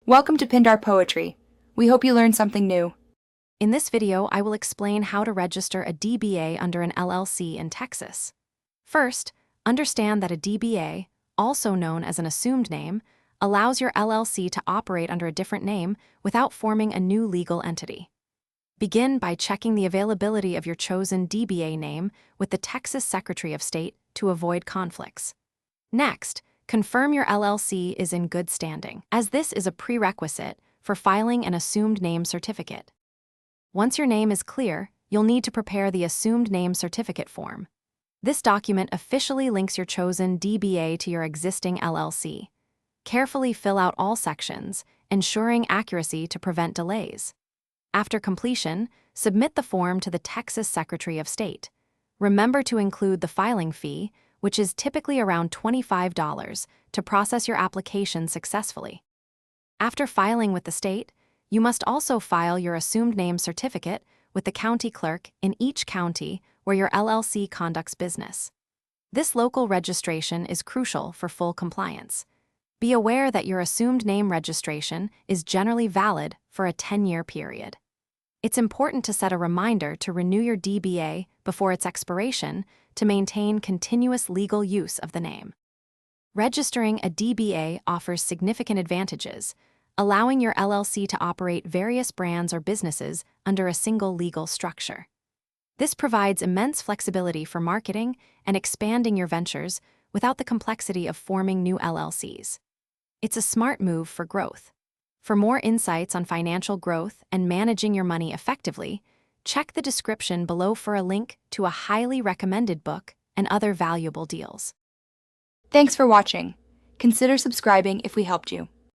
Welcome to Pindar Poetry. We hope you learned something new. In this video, I will explain how to register a DBA under an LLC in Texas. First, understand that a DBA, also known as an assumed name, allows your LLC to operate under a different name without forming a new legal entity. Begin by checking the availability of your chosen DBA name with the Texas Secretary of State to avoid conflicts. Next, confirm your LLC is in good standing, as this is a prerequisite for filing an assumed name certificate. Once your name is clear, you'll need to prepare the Assumed Name Certificate form. This document officially links your chosen DBA to your existing LLC. Carefully fill out all sections, ensuring accuracy to prevent delays. After completion, submit the form to the Texas Secretary of State. Remember to include the filing fee, which is typically around $25, to process your application successfully. After filing with the state, you must also file your assumed name certificate with the county clerk in each county where your LLC conducts business. This local registration is crucial for full compliance. Be aware that your assumed name registration is generally valid for a 10-year period. It's important to set a reminder to renew your DBA before its expiration to maintain continuous legal use of the name. Registering a DBA offers significant advantages, allowing your LLC to operate various brands or businesses under a single legal structure. This provides immense flexibility for marketing and expanding your ventures without the complexity of forming new LLCs. It's a smart move for growth. For more insights on financial growth and managing your money effectively, check the description below for a link to a highly recommended book and other valuable deals. Thanks for watching. Consider subscribing if we helped you.